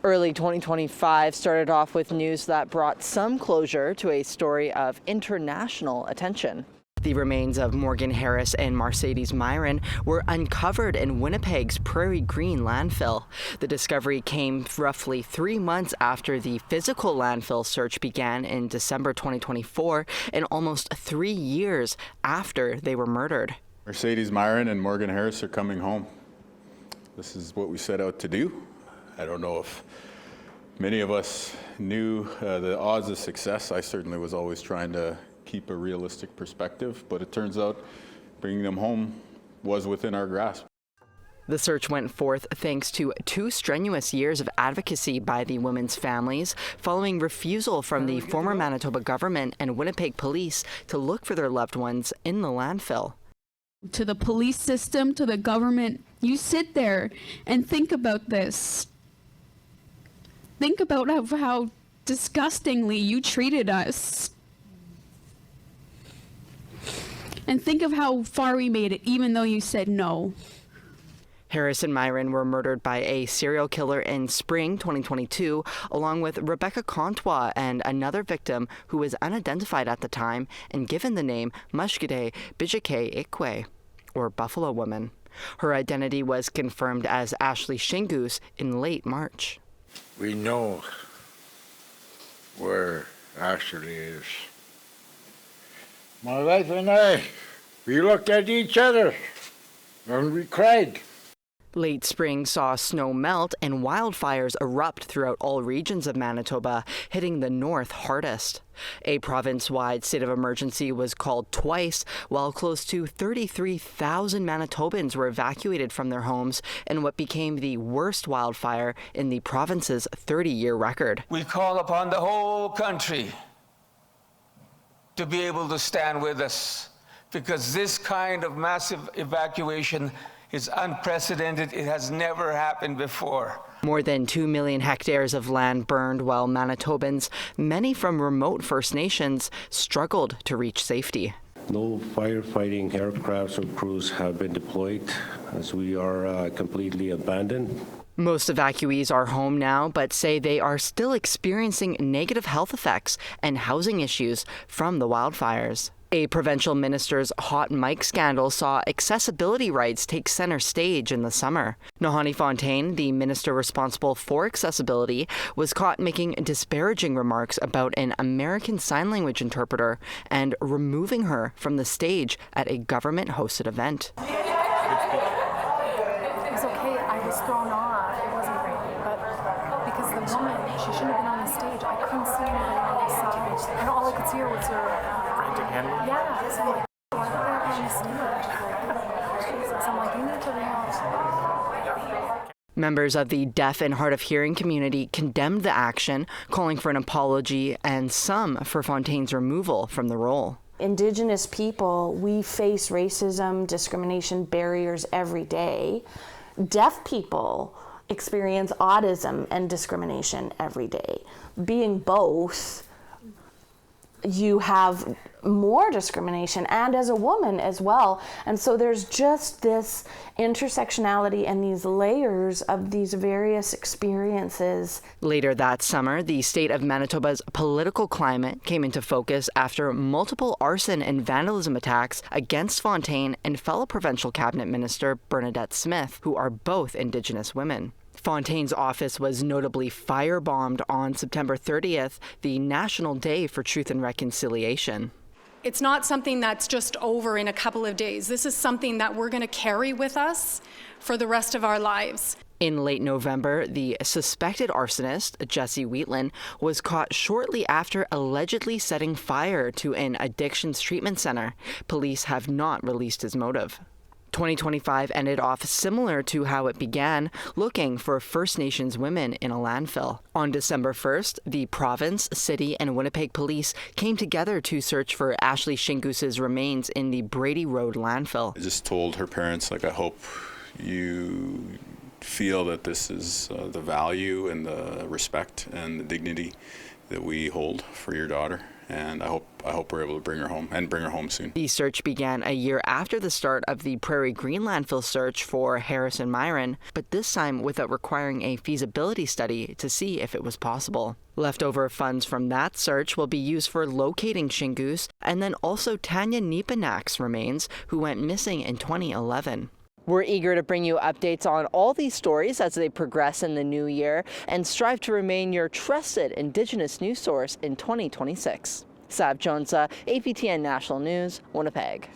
Early 2025 started off with news that brought some closure to a story of international attention. The remains of Morgan Harris and Mercedes Myron were uncovered in Winnipeg's Prairie Green landfill. The discovery came roughly 3 months after the physical landfill search began in December 2024 and almost 3 years after they were murdered. Mercedes Myron and Morgan Harris are coming home. This is what we set out to do. I don't know if many of us knew the odds of success. I certainly was always trying to keep a realistic perspective, but it turns out bringing them home was within our grasp. The search went forth thanks to 2 strenuous years of advocacy by the women's families, following refusal from the former Manitoba government and Winnipeg police to look for their loved ones in the landfill. To the police system, to the government, you sit there and think about this. Think about how disgustingly you treated us. And think of how far we made it, even though you said no. Harris and Myron were murdered by a serial killer in spring 2022, along with Rebecca Contois and another victim who was unidentified at the time and given the name Mushkede Bijake Ikwe, or Buffalo Woman. Her identity was confirmed as Ashley Shingus in late March. We know where Ashley is. My wife and I, we looked at each other and we cried. Late spring saw snow melt and wildfires erupt throughout all regions of Manitoba, hitting the north hardest. A province-wide state of emergency was called twice, while close to 33,000 Manitobans were evacuated from their homes in what became the worst wildfire in the province's 30-year record. We call upon the whole country to be able to stand with us, because this kind of massive evacuation is unprecedented. It has never happened before. More than 2 million hectares of land burned, while Manitobans, many from remote First Nations, struggled to reach safety. No firefighting aircrafts or crews have been deployed, as we are completely abandoned. Most evacuees are home now, but say they are still experiencing negative health effects and housing issues from the wildfires. A provincial minister's hot mic scandal saw accessibility rights take center stage in the summer. Nahanni Fontaine, the minister responsible for accessibility, was caught making disparaging remarks about an American Sign Language interpreter and removing her from the stage at a government-hosted event. It was okay. I was thrown off. It wasn't great. But because the woman, she shouldn't have been on the stage. I couldn't see anybody on the stage. And all I could see her was her... Yeah, so I'm like, why did I have on the stage? Jesus, I'm like, you need to relax. Members of the deaf and hard of hearing community condemned the action, calling for an apology and some for Fontaine's removal from the role. Indigenous people, we face racism, discrimination, barriers every day. Deaf people experience autism and discrimination every day. Being both, you have more discrimination, and as a woman as well. And so there's just this intersectionality and these layers of these various experiences. Later that summer, the state of Manitoba's political climate came into focus after multiple arson and vandalism attacks against Fontaine and fellow provincial cabinet minister Bernadette Smith, who are both Indigenous women. Fontaine's office was notably firebombed on September 30th, the National Day for Truth and Reconciliation. It's not something that's just over in a couple of days. This is something that we're going to carry with us for the rest of our lives. In late November, the suspected arsonist, Jesse Wheatland, was caught shortly after allegedly setting fire to an addictions treatment center. Police have not released his motive. 2025 ended off similar to how it began, looking for First Nations women in a landfill. On December 1st, the province, city, and Winnipeg police came together to search for Ashley Shingus's remains in the Brady Road landfill. I just told her parents, I hope you feel that this is the value and the respect and the dignity that we hold for your daughter. and I hope we're able to bring her home and bring her home soon. The search began a year after the start of the Prairie Green landfill search for Harris and Myron, but this time without requiring a feasibility study to see if it was possible. Leftover funds from that search will be used for locating Shingoose and then also Tanya Niepanak's remains, who went missing in 2011. We're eager to bring you updates on all these stories as they progress in the new year and strive to remain your trusted Indigenous news source in 2026. Jonsa, APTN National News, Winnipeg.